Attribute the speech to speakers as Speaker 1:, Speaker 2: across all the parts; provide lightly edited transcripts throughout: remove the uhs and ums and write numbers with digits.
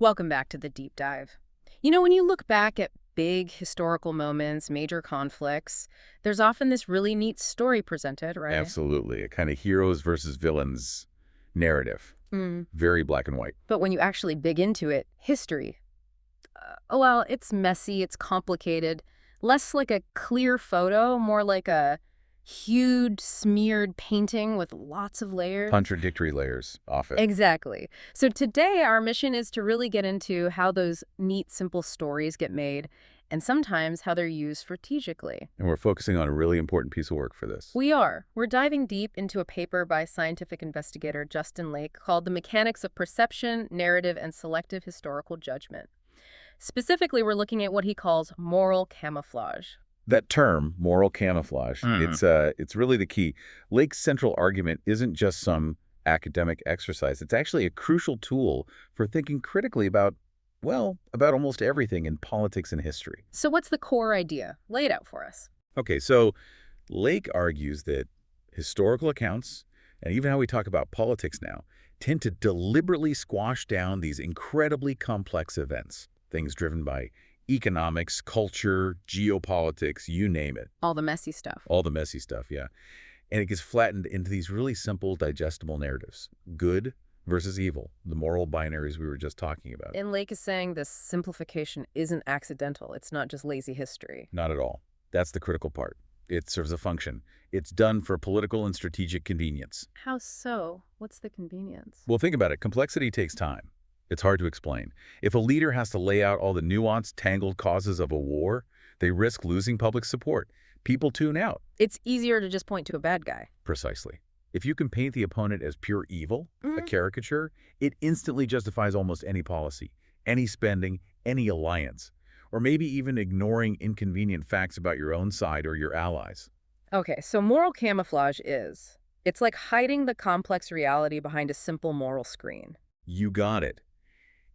Speaker 1: Welcome back to the deep dive. When you look back at big historical moments, major conflicts, there's often this really neat story presented, right?
Speaker 2: Absolutely. A kind of heroes versus villains narrative.
Speaker 1: Mm.
Speaker 2: Very black and white.
Speaker 1: But when you actually dig into it, history, well, it's messy, it's complicated, less like a clear photo, more like a huge smeared painting with lots of layers.
Speaker 2: Contradictory layers, often.
Speaker 1: Exactly. So today, our mission is to really get into how those neat, simple stories get made and sometimes how they're used strategically.
Speaker 2: And we're focusing on a really important piece of work for this.
Speaker 1: We are. We're diving deep into a paper by scientific investigator Justin Lake called The Mechanics of Perception, Narrative, and Selective Historical Judgment. Specifically, we're looking at what he calls moral camouflage.
Speaker 2: That term, moral camouflage, it's really the key. Lake's central argument isn't just some academic exercise. It's actually a crucial tool for thinking critically about, well, about almost everything in politics and history.
Speaker 1: So what's the core idea? Lay it out for us.
Speaker 2: Okay, so Lake argues that historical accounts, and even how we talk about politics now, tend to deliberately squash down these incredibly complex events, things driven by economics, culture, geopolitics, you name it.
Speaker 1: All the messy stuff.
Speaker 2: All the messy stuff, yeah. And it gets flattened into these really simple, digestible narratives. Good versus evil, the moral binaries we were just talking about.
Speaker 1: And Lake is saying this simplification isn't accidental. It's not just lazy history.
Speaker 2: Not at all. That's the critical part. It serves a function. It's done for political and strategic convenience.
Speaker 1: How so? What's the convenience?
Speaker 2: Well, think about it. Complexity takes time. It's hard to explain. If a leader has to lay out all the nuanced, tangled causes of a war, they risk losing public support. People tune out.
Speaker 1: It's easier to just point to a bad guy.
Speaker 2: Precisely. If you can paint the opponent as pure evil, a caricature, it instantly justifies almost any policy, any spending, any alliance, or maybe even ignoring inconvenient facts about your own side or your allies.
Speaker 1: Okay, so moral camouflage it's like hiding the complex reality behind a simple moral screen.
Speaker 2: You got it.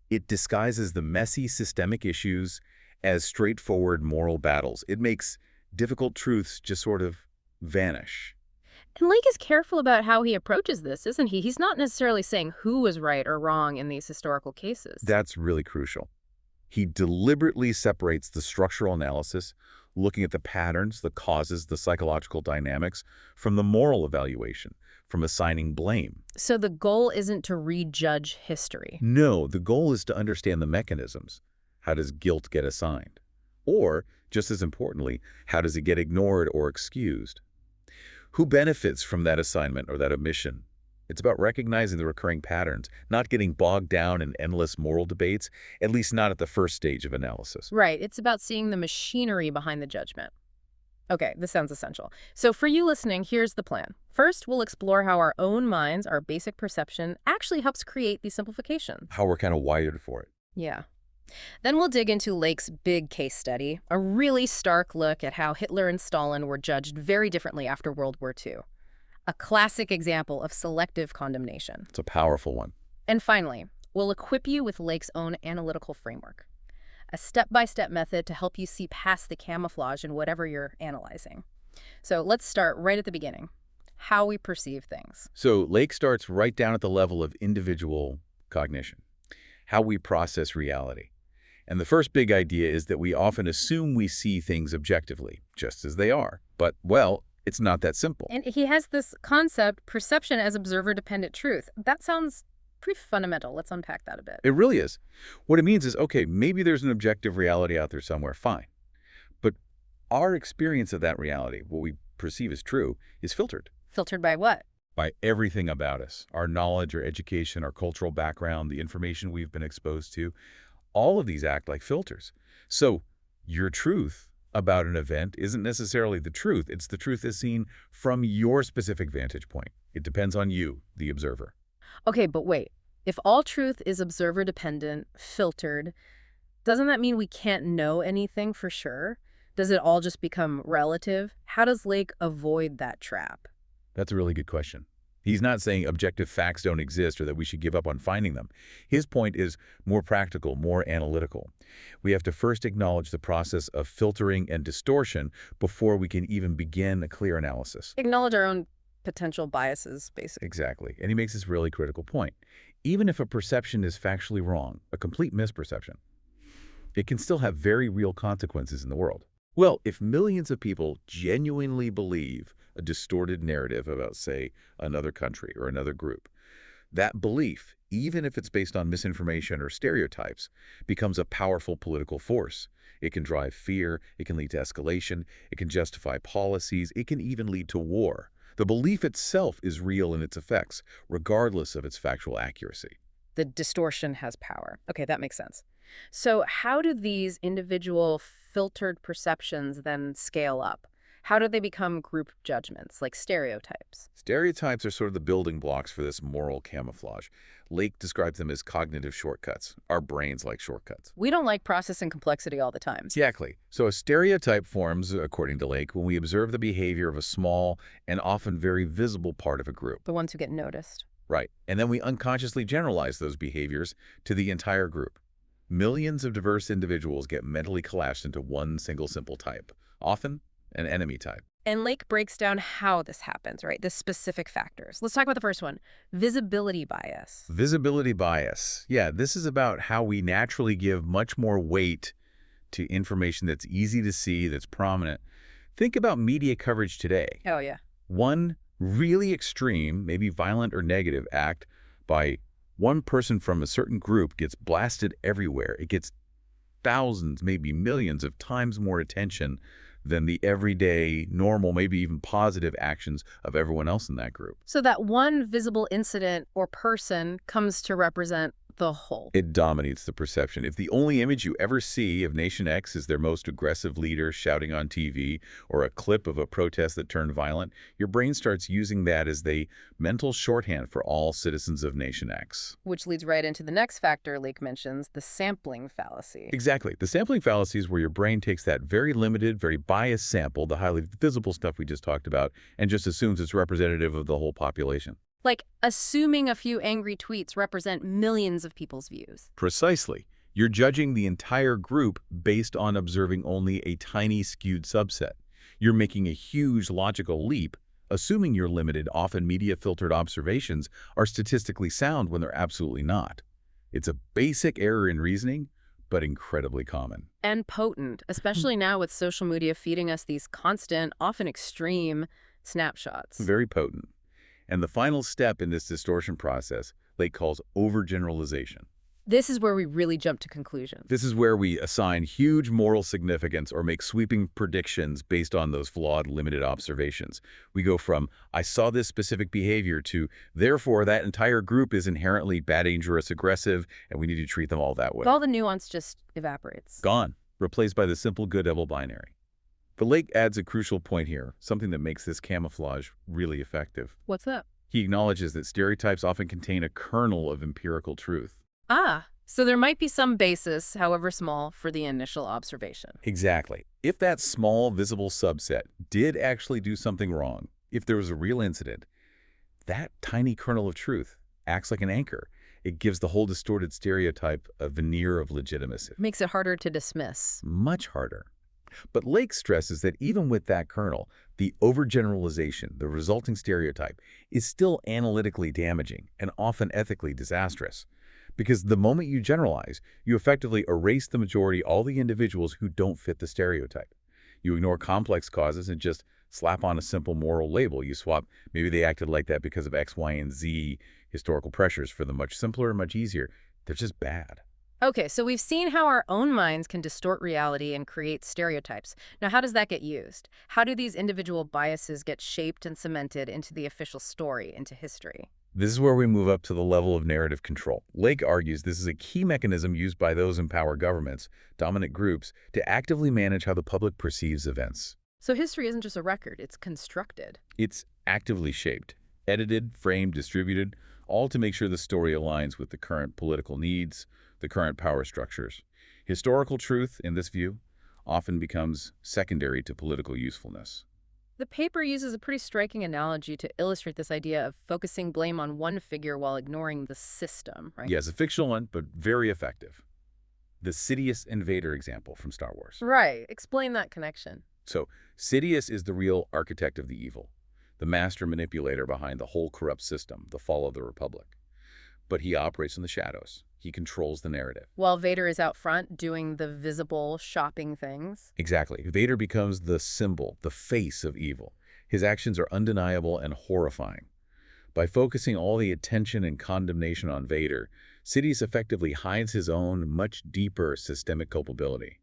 Speaker 2: It disguises the messy systemic issues as straightforward moral battles. It makes difficult truths just sort of vanish.
Speaker 1: And Lake is careful about how he approaches this, isn't he? He's not necessarily saying who was right or wrong in these historical cases.
Speaker 2: That's really crucial. He deliberately separates the structural analysis, looking at the patterns, the causes, the psychological dynamics, from the moral evaluation, from assigning blame.
Speaker 1: So the goal isn't to rejudge history.
Speaker 2: No, the goal is to understand the mechanisms. How does guilt get assigned? Or, just as importantly, how does it get ignored or excused? Who benefits from that assignment or that omission? It's about recognizing the recurring patterns, not getting bogged down in endless moral debates, at least not at the first stage of analysis.
Speaker 1: Right, it's about seeing the machinery behind the judgment. Okay, this sounds essential. So for you listening, here's the plan. First, we'll explore how our own minds, our basic perception, actually helps create these simplifications.
Speaker 2: How we're kind of wired for it.
Speaker 1: Yeah. Then we'll dig into Lake's big case study, a really stark look at how Hitler and Stalin were judged very differently after World War II. A classic example of selective condemnation.
Speaker 2: It's a powerful one.
Speaker 1: And finally, we'll equip you with Lake's own analytical framework, a step-by-step method to help you see past the camouflage in whatever you're analyzing. So let's start right at the beginning, how we perceive things.
Speaker 2: So Lake starts right down at the level of individual cognition, how we process reality. And the first big idea is that we often assume we see things objectively, just as they are. But, well, it's not that simple.
Speaker 1: And he has this concept, perception as observer-dependent truth. That sounds pretty fundamental. Let's unpack that a bit.
Speaker 2: It really is. What it means is, okay, maybe there's an objective reality out there somewhere, fine. But our experience of that reality, what we perceive as true, is filtered.
Speaker 1: Filtered by what?
Speaker 2: By everything about us, our knowledge, our education, our cultural background, the information we've been exposed to. All of these act like filters. So your truth about an event isn't necessarily the truth. It's the truth as seen from your specific vantage point. It depends on you, the observer.
Speaker 1: Okay, but wait. If all truth is observer-dependent, filtered, doesn't that mean we can't know anything for sure? Does it all just become relative? How does Lake avoid that trap?
Speaker 2: That's a really good question. He's not saying objective facts don't exist or that we should give up on finding them. His point is more practical, more analytical. We have to first acknowledge the process of filtering and distortion before we can even begin a clear analysis.
Speaker 1: Acknowledge our own potential biases, basically.
Speaker 2: Exactly. And he makes this really critical point. Even if a perception is factually wrong, a complete misperception, it can still have very real consequences in the world. Well, if millions of people genuinely believe a distorted narrative about, say, another country or another group, that belief, even if it's based on misinformation or stereotypes, becomes a powerful political force. It can drive fear, it can lead to escalation, it can justify policies, it can even lead to war. The belief itself is real in its effects, regardless of its factual accuracy.
Speaker 1: The distortion has power. Okay, that makes sense. So how do these individual filtered perceptions then scale up? How do they become group judgments, like stereotypes?
Speaker 2: Stereotypes are sort of the building blocks for this moral camouflage. Lake describes them as cognitive shortcuts. Our brains like shortcuts.
Speaker 1: We don't like processing complexity all the time.
Speaker 2: Exactly. So a stereotype forms, according to Lake, when we observe the behavior of a small and often very visible part of a group.
Speaker 1: The ones who get noticed.
Speaker 2: Right. And then we unconsciously generalize those behaviors to the entire group. Millions of diverse individuals get mentally collapsed into one single simple type, often an enemy type.
Speaker 1: And Lake breaks down how this happens, right? The specific factors. Let's talk about the first one, visibility bias.
Speaker 2: Visibility bias. Yeah, this is about how we naturally give much more weight to information that's easy to see, that's prominent. Think about media coverage today.
Speaker 1: Oh, yeah.
Speaker 2: One really extreme, maybe violent or negative act by one person from a certain group gets blasted everywhere. It gets thousands, maybe millions of times more attention than the everyday, normal, maybe even positive actions of everyone else in that group.
Speaker 1: So that one visible incident or person comes to represent the whole.
Speaker 2: It dominates the perception. If the only image you ever see of Nation X is their most aggressive leader shouting on TV or a clip of a protest that turned violent, your brain starts using that as the mental shorthand for all citizens of Nation X.
Speaker 1: Which leads right into the next factor Lake mentions, the sampling fallacy.
Speaker 2: Exactly. The sampling fallacy is where your brain takes that very limited, very biased sample, the highly visible stuff we just talked about, and just assumes it's representative of the whole population.
Speaker 1: Like assuming a few angry tweets represent millions of people's views.
Speaker 2: Precisely. You're judging the entire group based on observing only a tiny skewed subset. You're making a huge logical leap, assuming your limited, often media-filtered observations are statistically sound when they're absolutely not. It's a basic error in reasoning, but incredibly common.
Speaker 1: And potent, especially now with social media feeding us these constant, often extreme snapshots.
Speaker 2: Very potent. And the final step in this distortion process, Lake calls overgeneralization.
Speaker 1: This is where we really jump to conclusions.
Speaker 2: This is where we assign huge moral significance or make sweeping predictions based on those flawed, limited observations. We go from, I saw this specific behavior to, therefore, that entire group is inherently bad, dangerous, aggressive, and we need to treat them all that way.
Speaker 1: All the nuance just evaporates.
Speaker 2: Gone, replaced by the simple good-evil binary. But Lake adds a crucial point here, something that makes this camouflage really effective.
Speaker 1: What's that?
Speaker 2: He acknowledges that stereotypes often contain a kernel of empirical truth.
Speaker 1: Ah, so there might be some basis, however small, for the initial observation.
Speaker 2: Exactly. If that small, visible subset did actually do something wrong, if there was a real incident, that tiny kernel of truth acts like an anchor. It gives the whole distorted stereotype a veneer of legitimacy.
Speaker 1: Makes it harder to dismiss.
Speaker 2: Much harder. But Lake stresses that even with that kernel, the overgeneralization, the resulting stereotype, is still analytically damaging and often ethically disastrous. Because the moment you generalize, you effectively erase the majority, all the individuals who don't fit the stereotype. You ignore complex causes and just slap on a simple moral label. You swap, maybe they acted like that because of X, Y, and Z historical pressures for the much simpler and much easier. They're just bad.
Speaker 1: Okay, so we've seen how our own minds can distort reality and create stereotypes. Now, how does that get used? How do these individual biases get shaped and cemented into the official story, into history?
Speaker 2: This is where we move up to the level of narrative control. Lake argues this is a key mechanism used by those in power governments, dominant groups, to actively manage how the public perceives events.
Speaker 1: So history isn't just a record, it's constructed.
Speaker 2: It's actively shaped, edited, framed, distributed, all to make sure the story aligns with the current political needs, the current power structures. Historical truth, in this view, often becomes secondary to political usefulness.
Speaker 1: The paper uses a pretty striking analogy to illustrate this idea of focusing blame on one figure while ignoring the system, right?
Speaker 2: Yes, a fictional one, but very effective. The Sidious invader example from Star Wars.
Speaker 1: Right. Explain that connection.
Speaker 2: So, Sidious is the real architect of the evil, the master manipulator behind the whole corrupt system, the fall of the Republic. but he operates in the shadows. He controls the narrative.
Speaker 1: While Vader is out front doing the visible shopping things.
Speaker 2: Exactly. Vader becomes the symbol, the face of evil. His actions are undeniable and horrifying. By focusing all the attention and condemnation on Vader, Sidious effectively hides his own, much deeper systemic culpability.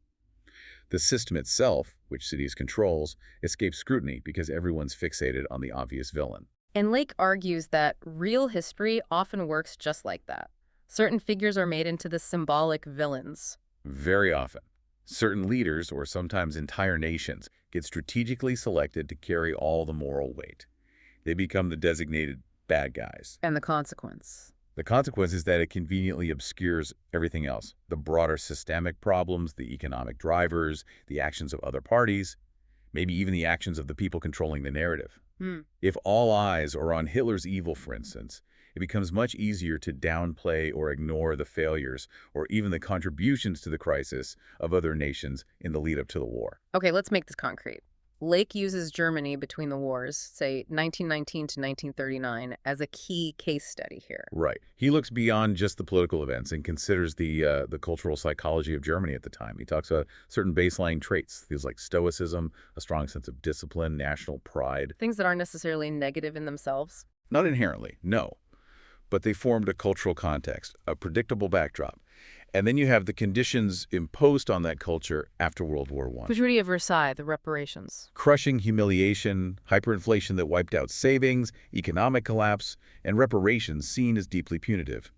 Speaker 2: The system itself, which Sidious controls, escapes scrutiny because everyone's fixated on the obvious villain.
Speaker 1: And Lake argues that real history often works just like that. Certain figures are made into the symbolic villains.
Speaker 2: Very often, certain leaders, or sometimes entire nations, get strategically selected to carry all the moral weight. They become the designated bad guys.
Speaker 1: And the consequence.
Speaker 2: The consequence is that it conveniently obscures everything else, the broader systemic problems, the economic drivers, the actions of other parties, maybe even the actions of the people controlling the narrative. If all eyes are on Hitler's evil, for instance, it becomes much easier to downplay or ignore the failures or even the contributions to the crisis of other nations in the lead-up to the war.
Speaker 1: Okay, let's make this concrete. Lake uses Germany between the wars, say 1919 to 1939, as a key case study here.
Speaker 2: Right. He looks beyond just the political events and considers the cultural psychology of Germany at the time. He talks about certain baseline traits, things like stoicism, a strong sense of discipline, national pride.
Speaker 1: Things that aren't necessarily negative in themselves.
Speaker 2: Not inherently, no. But they formed a cultural context, a predictable backdrop. And then you have the conditions imposed on that culture after World War I.
Speaker 1: The Treaty of Versailles, the reparations.
Speaker 2: Crushing humiliation, hyperinflation that wiped out savings, economic collapse, and reparations seen as deeply punitive.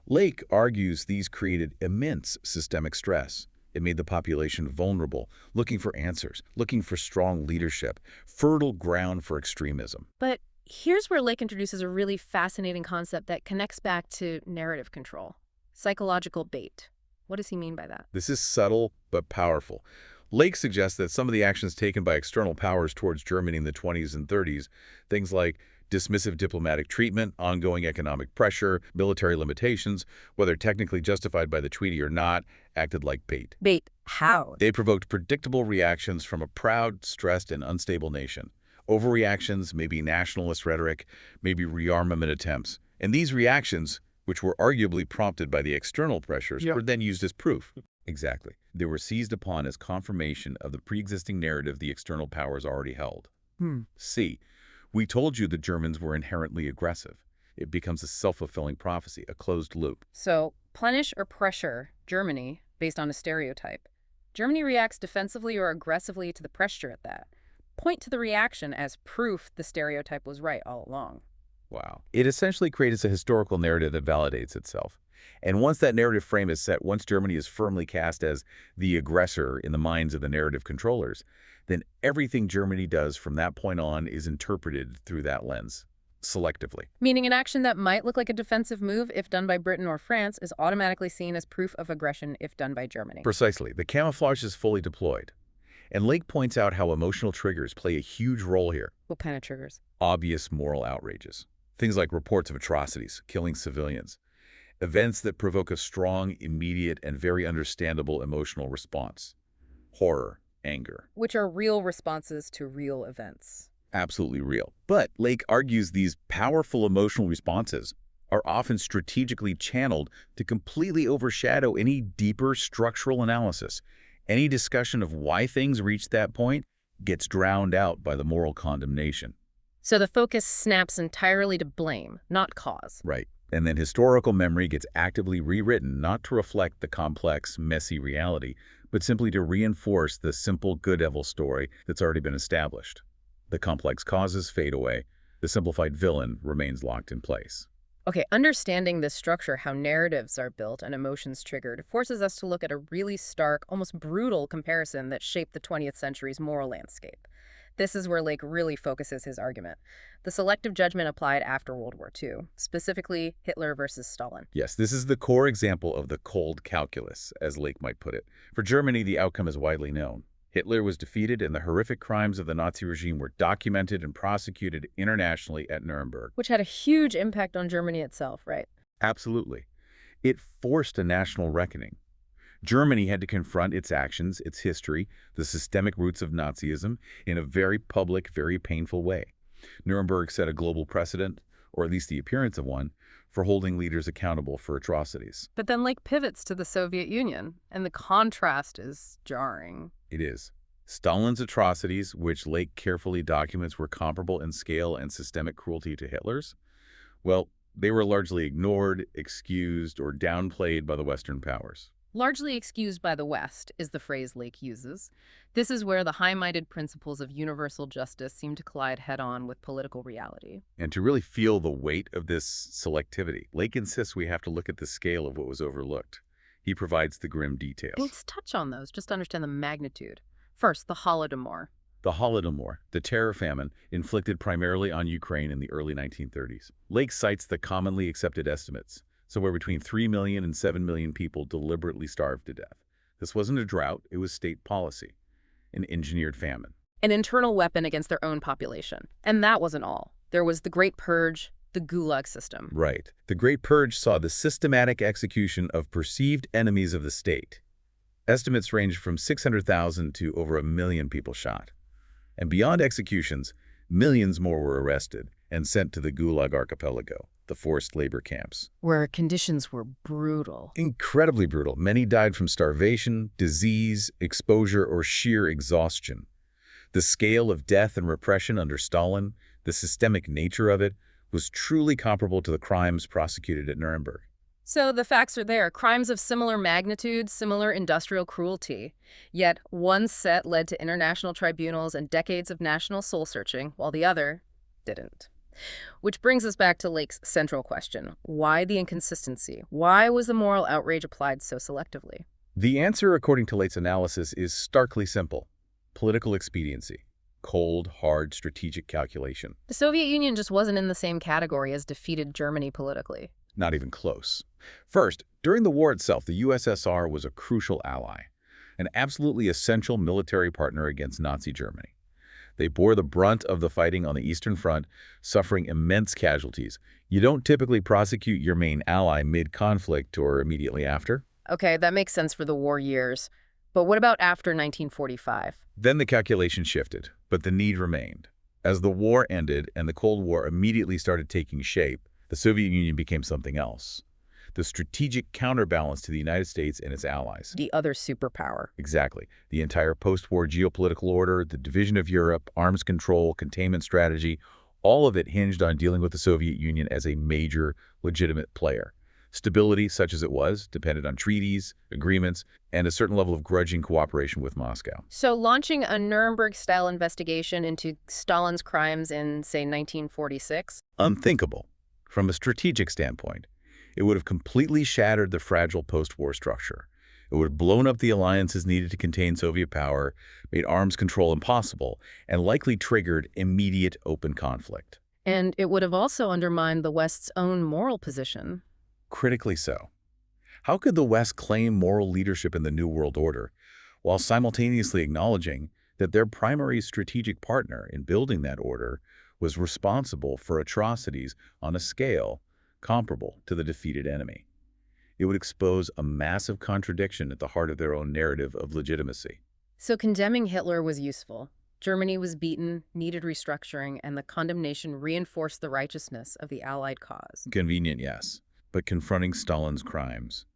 Speaker 2: Lake argues these created immense systemic stress. It made the population vulnerable, looking for answers, looking for strong leadership, fertile ground for extremism.
Speaker 1: But here's where Lake introduces a really fascinating concept that connects back to narrative control. Psychological bait. What does he mean by that?
Speaker 2: This is subtle but powerful. Lake suggests that some of the actions taken by external powers towards Germany in the 20s and 30s, things like dismissive diplomatic treatment, ongoing economic pressure, military limitations, whether technically justified by the treaty or not, acted like bait.
Speaker 1: Bait. How?
Speaker 2: They provoked predictable reactions from a proud, stressed, and unstable nation. Overreactions, maybe nationalist rhetoric, maybe rearmament attempts. And these reactions, which were arguably prompted by the external pressures, were then used as proof. Exactly. They were seized upon as confirmation of the pre-existing narrative the external powers already held. C. We told you the Germans were inherently aggressive. It becomes a self-fulfilling prophecy, a closed loop.
Speaker 1: So, punish or pressure Germany based on a stereotype. Germany reacts defensively or aggressively to the pressure at that. Point to the reaction as proof the stereotype was right all along.
Speaker 2: Wow. It essentially creates a historical narrative that validates itself. And once that narrative frame is set, once Germany is firmly cast as the aggressor in the minds of the narrative controllers, then everything Germany does from that point on is interpreted through that lens, selectively.
Speaker 1: Meaning an action that might look like a defensive move if done by Britain or France is automatically seen as proof of aggression if done by Germany.
Speaker 2: Precisely. The camouflage is fully deployed. And Lake points out how emotional triggers play a huge role here.
Speaker 1: What kind of triggers?
Speaker 2: Obvious moral outrages. Things like reports of atrocities, killing civilians. Events that provoke a strong, immediate, and very understandable emotional response. Horror, anger.
Speaker 1: Which are real responses to real events.
Speaker 2: Absolutely real. But Lake argues these powerful emotional responses are often strategically channeled to completely overshadow any deeper structural analysis. Any discussion of why things reach that point gets drowned out by the moral condemnation.
Speaker 1: So the focus snaps entirely to blame, not cause.
Speaker 2: Right. And then historical memory gets actively rewritten, not to reflect the complex, messy reality, but simply to reinforce the simple good-evil story that's already been established. The complex causes fade away. The simplified villain remains locked in place.
Speaker 1: Okay, understanding this structure, how narratives are built and emotions triggered, forces us to look at a really stark, almost brutal comparison that shaped the 20th century's moral landscape. This is where Lake really focuses his argument. The selective judgment applied after World War II, specifically Hitler versus Stalin.
Speaker 2: Yes, this is the core example of the cold calculus, as Lake might put it. For Germany, the outcome is widely known. Hitler was defeated and the horrific crimes of the Nazi regime were documented and prosecuted internationally at Nuremberg.
Speaker 1: Which had a huge impact on Germany itself, right?
Speaker 2: Absolutely. It forced a national reckoning. Germany had to confront its actions, its history, the systemic roots of Nazism in a very public, very painful way. Nuremberg set a global precedent. or at least the appearance of one, for holding leaders accountable for atrocities.
Speaker 1: But then Lake pivots to the Soviet Union, and the contrast is jarring.
Speaker 2: It is. Stalin's atrocities, which Lake carefully documents were comparable in scale and systemic cruelty to Hitler's, well, they were largely ignored, excused, or downplayed by the Western powers.
Speaker 1: Largely excused by the West is the phrase Lake uses. This is where the high-minded principles of universal justice seem to collide head-on with political reality.
Speaker 2: And to really feel the weight of this selectivity, Lake insists we have to look at the scale of what was overlooked. He provides the grim details.
Speaker 1: Let's touch on those just to understand the magnitude. First, the Holodomor.
Speaker 2: The Holodomor, the terror famine, inflicted primarily on Ukraine in the early 1930s. Lake cites the commonly accepted estimates, somewhere between 3 million and 7 million people deliberately starved to death. This wasn't a drought, it was state policy, an engineered famine.
Speaker 1: An internal weapon against their own population. And that wasn't all. There was the Great Purge, the Gulag system.
Speaker 2: Right. The Great Purge saw the systematic execution of perceived enemies of the state. Estimates ranged from 600,000 to over 1 million people shot. And beyond executions, millions more were arrested and sent to the Gulag Archipelago, the forced labor camps.
Speaker 1: Where conditions were brutal.
Speaker 2: Incredibly brutal. Many died from starvation, disease, exposure, or sheer exhaustion. The scale of death and repression under Stalin, the systemic nature of it, was truly comparable to the crimes prosecuted at Nuremberg.
Speaker 1: So the facts are there. Crimes of similar magnitude, similar industrial cruelty. Yet one set led to international tribunals and decades of national soul-searching, while the other didn't. Which brings us back to Lake's central question. Why the inconsistency? Why was the moral outrage applied so selectively?
Speaker 2: The answer, according to Lake's analysis, is starkly simple. Political expediency. Cold, hard, strategic calculation.
Speaker 1: The Soviet Union just wasn't in the same category as defeated Germany politically.
Speaker 2: Not even close. First, during the war itself, the USSR was a crucial ally, an absolutely essential military partner against Nazi Germany. They bore the brunt of the fighting on the Eastern Front, suffering immense casualties. You don't typically prosecute your main ally mid-conflict or immediately after.
Speaker 1: Okay, that makes sense for the war years. But what about after 1945?
Speaker 2: Then the calculation shifted, but the need remained. As the war ended and the Cold War immediately started taking shape, the Soviet Union became something else. The strategic counterbalance to the United States and its allies.
Speaker 1: The other superpower.
Speaker 2: Exactly. The entire post-war geopolitical order, the division of Europe, arms control, containment strategy, all of it hinged on dealing with the Soviet Union as a major, legitimate player. Stability, such as it was, depended on treaties, agreements, and a certain level of grudging cooperation with Moscow.
Speaker 1: So launching a Nuremberg-style investigation into Stalin's crimes in, say, 1946?
Speaker 2: Unthinkable. From a strategic standpoint, it would have completely shattered the fragile post-war structure. It would have blown up the alliances needed to contain Soviet power, made arms control impossible, and likely triggered immediate open conflict.
Speaker 1: And it would have also undermined the West's own moral position.
Speaker 2: Critically so. How could the West claim moral leadership in the New World Order while simultaneously acknowledging that their primary strategic partner in building that order was responsible for atrocities on a scale comparable to the defeated enemy? It would expose a massive contradiction at the heart of their own narrative of legitimacy.
Speaker 1: So condemning Hitler was useful. Germany was beaten, needed restructuring, and the condemnation reinforced the righteousness of the Allied cause.
Speaker 2: Convenient, yes, but confronting Stalin's crimes,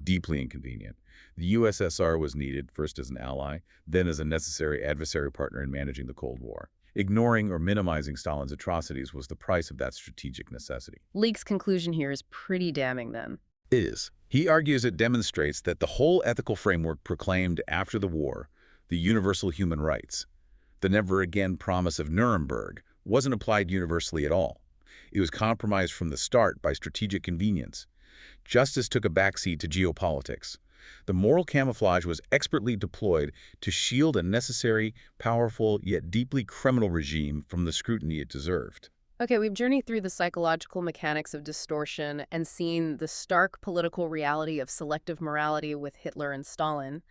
Speaker 2: deeply inconvenient. The USSR was needed first as an ally, then as a necessary adversary partner in managing the Cold War. Ignoring or minimizing Stalin's atrocities was the price of that strategic necessity.
Speaker 1: Leake's conclusion here is pretty damning then.
Speaker 2: It is. He argues it demonstrates that the whole ethical framework proclaimed after the war, the universal human rights, the never-again promise of Nuremberg, wasn't applied universally at all. It was compromised from the start by strategic convenience. Justice took a backseat to geopolitics. The moral camouflage was expertly deployed to shield a necessary, powerful, yet deeply criminal regime from the scrutiny it deserved.
Speaker 1: Okay, we've journeyed through the psychological mechanics of distortion and seen the stark political reality of selective morality with Hitler and Stalin.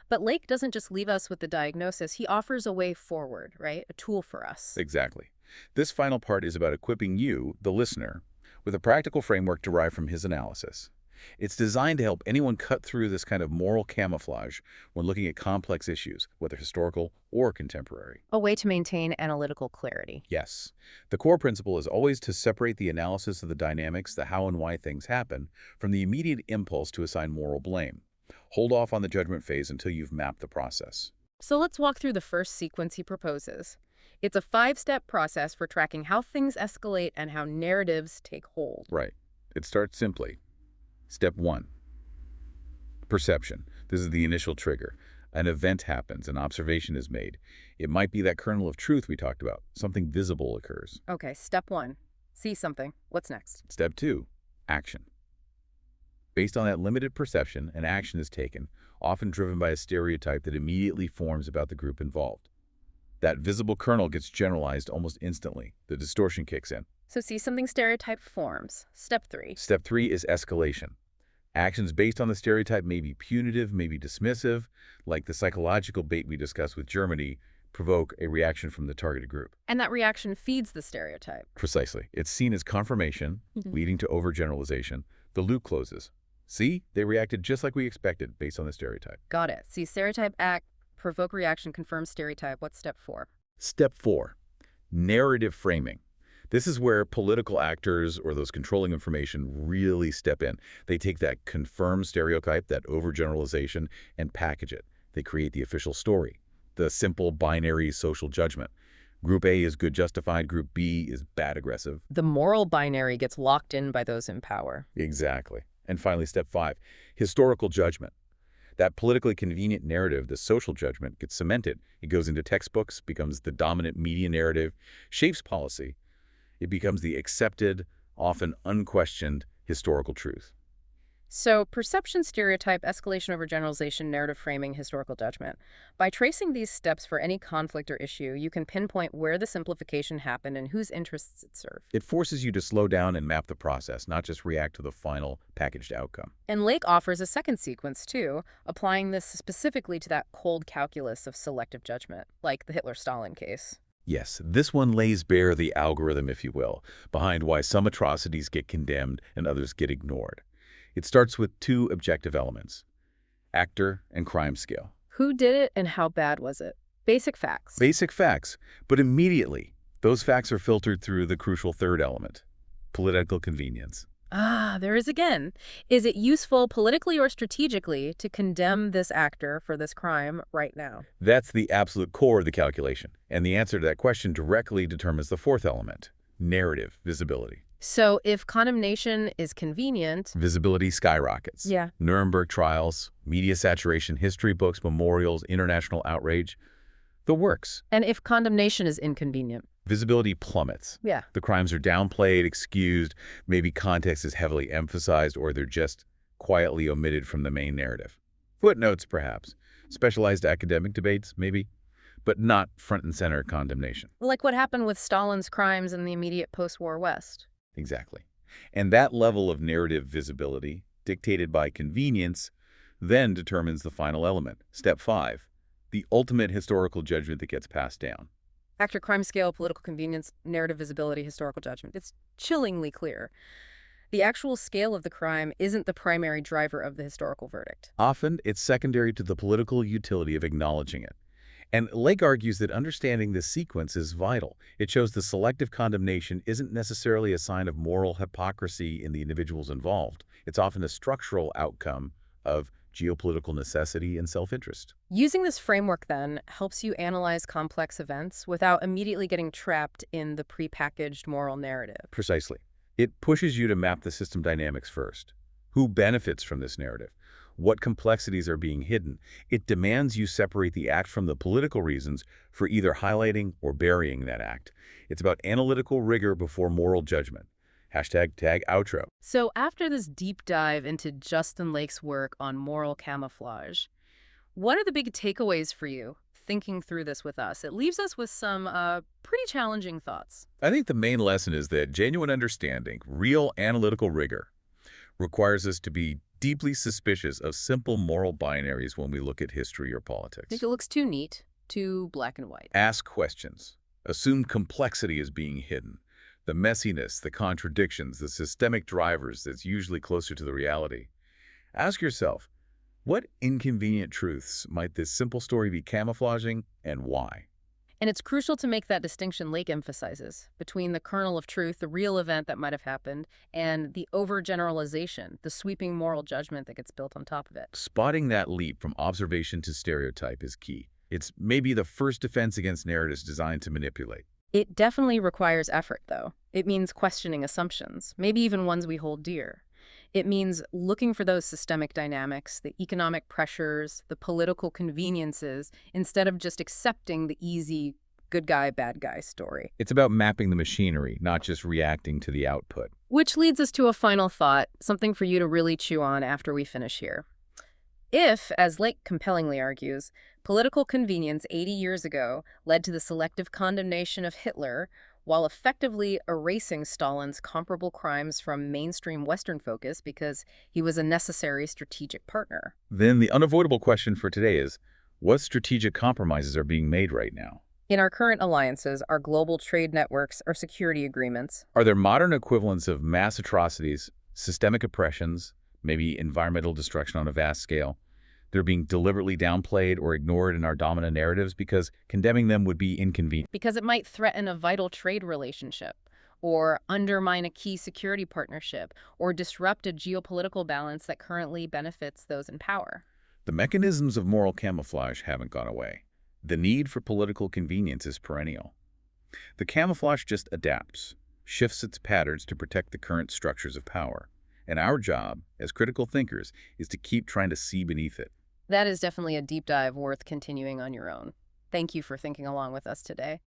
Speaker 1: But Lake doesn't just leave us with the diagnosis, he offers a way forward, right? A tool for us.
Speaker 2: Exactly. This final part is about equipping you, the listener, with a practical framework derived from his analysis. It's designed to help anyone cut through this kind of moral camouflage when looking at complex issues, whether historical or contemporary.
Speaker 1: A way to maintain analytical clarity.
Speaker 2: Yes, the core principle is always to separate the analysis of the dynamics, the how and why things happen, from the immediate impulse to assign moral blame. Hold off on the judgment phase until you've mapped the process.
Speaker 1: So let's walk through the first sequence he proposes. It's a 5-step process for tracking how things escalate and how narratives take hold.
Speaker 2: Right. It starts simply. Step 1. Perception. This is the initial trigger. An event happens, an observation is made. It might be that kernel of truth we talked about. Something visible occurs.
Speaker 1: Okay, step 1. See something. What's next?
Speaker 2: Step 2. Action. Based on that limited perception, an action is taken, often driven by a stereotype that immediately forms about the group involved. That visible kernel gets generalized almost instantly. The distortion kicks in.
Speaker 1: So see something stereotype forms. Step 3.
Speaker 2: Step 3 is escalation. Actions based on the stereotype may be punitive, may be dismissive, like the psychological bait we discussed with Germany, provoke a reaction from the targeted group.
Speaker 1: And that reaction feeds the stereotype.
Speaker 2: Precisely. It's seen as confirmation, leading to overgeneralization. The loop closes. See, they reacted just like we expected based on the stereotype.
Speaker 1: Got it. See stereotype act, provoke reaction, confirm stereotype. What's step 4?
Speaker 2: Step 4, narrative framing. This is where political actors or those controlling information really step in. They take that confirmed stereotype, that overgeneralization, and package it. They create the official story, the simple binary social judgment. Group A is good justified, Group B is bad aggressive.
Speaker 1: The moral binary gets locked in by those in power.
Speaker 2: Exactly. And finally, step 5, historical judgment. That politically convenient narrative, the social judgment, gets cemented. It goes into textbooks, becomes the dominant media narrative, shapes policy. It becomes the accepted, often unquestioned, historical truth.
Speaker 1: So perception, stereotype, escalation, overgeneralization, narrative framing, historical judgment. By tracing these steps for any conflict or issue, you can pinpoint where the simplification happened and whose interests it served.
Speaker 2: It forces you to slow down and map the process, not just react to the final packaged outcome.
Speaker 1: And Lake offers a second sequence, too, applying this specifically to that cold calculus of selective judgment, like the Hitler-Stalin case.
Speaker 2: Yes, this one lays bare the algorithm, if you will, behind why some atrocities get condemned and others get ignored. It starts with 2 objective elements, actor and crime scale.
Speaker 1: Who did it and how bad was it? Basic facts.
Speaker 2: Basic facts, but immediately, those facts are filtered through the crucial third element, political convenience.
Speaker 1: Ah, there is again. Is it useful politically or strategically to condemn this actor for this crime right now?
Speaker 2: That's the absolute core of the calculation, and the answer to that question directly determines the fourth element, narrative visibility.
Speaker 1: So if condemnation is convenient...
Speaker 2: Visibility skyrockets.
Speaker 1: Yeah.
Speaker 2: Nuremberg trials, media saturation, history books, memorials, international outrage. The works.
Speaker 1: And if condemnation is inconvenient?
Speaker 2: Visibility plummets.
Speaker 1: Yeah.
Speaker 2: The crimes are downplayed, excused, maybe context is heavily emphasized, or they're just quietly omitted from the main narrative. Footnotes, perhaps. Specialized academic debates, maybe. But not front and center condemnation.
Speaker 1: Like what happened with Stalin's crimes in the immediate post-war West.
Speaker 2: Exactly. And that level of narrative visibility, dictated by convenience, then determines the final element, step 5, the ultimate historical judgment that gets passed down.
Speaker 1: Actor crime scale, political convenience, narrative visibility, historical judgment. It's chillingly clear. The actual scale of the crime isn't the primary driver of the historical verdict.
Speaker 2: Often, it's secondary to the political utility of acknowledging it. And Lake argues that understanding this sequence is vital. It shows the selective condemnation isn't necessarily a sign of moral hypocrisy in the individuals involved. It's often a structural outcome of geopolitical necessity and self-interest.
Speaker 1: Using this framework, then, helps you analyze complex events without immediately getting trapped in the prepackaged moral narrative.
Speaker 2: Precisely. It pushes you to map the system dynamics first. Who benefits from this narrative? What complexities are being hidden? It demands you separate the act from the political reasons for either highlighting or burying that act. It's about analytical rigor before moral judgment. #tag outro.
Speaker 1: So after this deep dive into Justin Lake's work on moral camouflage, what are the big takeaways for you thinking through this with us? It leaves us with some pretty challenging thoughts.
Speaker 2: I think the main lesson is that genuine understanding, real analytical rigor, requires us to be deeply suspicious of simple moral binaries when we look at history or politics.
Speaker 1: I think it looks too neat, too black and white.
Speaker 2: Ask questions. Assume complexity is being hidden. The messiness, the contradictions, the systemic drivers that's usually closer to the reality. Ask yourself, what inconvenient truths might this simple story be camouflaging and why?
Speaker 1: And it's crucial to make that distinction Lake emphasizes between the kernel of truth, the real event that might have happened, and the overgeneralization, the sweeping moral judgment that gets built on top of it.
Speaker 2: Spotting that leap from observation to stereotype is key. It's maybe the first defense against narratives designed to manipulate.
Speaker 1: It definitely requires effort, though. It means questioning assumptions, maybe even ones we hold dear. It means looking for those systemic dynamics, the economic pressures, the political conveniences, instead of just accepting the easy good guy, bad guy story.
Speaker 2: It's about mapping the machinery, not just reacting to the output.
Speaker 1: Which leads us to a final thought, something for you to really chew on after we finish here. If, as Lake compellingly argues, political convenience 80 years ago led to the selective condemnation of Hitler while effectively erasing Stalin's comparable crimes from mainstream Western focus because he was a necessary strategic partner.
Speaker 2: Then the unavoidable question for today is, what strategic compromises are being made right now?
Speaker 1: In our current alliances, our global trade networks, our security agreements,
Speaker 2: Are there modern equivalents of mass atrocities, systemic oppressions, maybe environmental destruction on a vast scale? They're being deliberately downplayed or ignored in our dominant narratives because condemning them would be inconvenient.
Speaker 1: because it might threaten a vital trade relationship, or undermine a key security partnership, or disrupt a geopolitical balance that currently benefits those in power.
Speaker 2: The mechanisms of moral camouflage haven't gone away. The need for political convenience is perennial. The camouflage just adapts, shifts its patterns to protect the current structures of power. And our job, as critical thinkers, is to keep trying to see beneath it.
Speaker 1: That is definitely a deep dive worth continuing on your own. Thank you for thinking along with us today.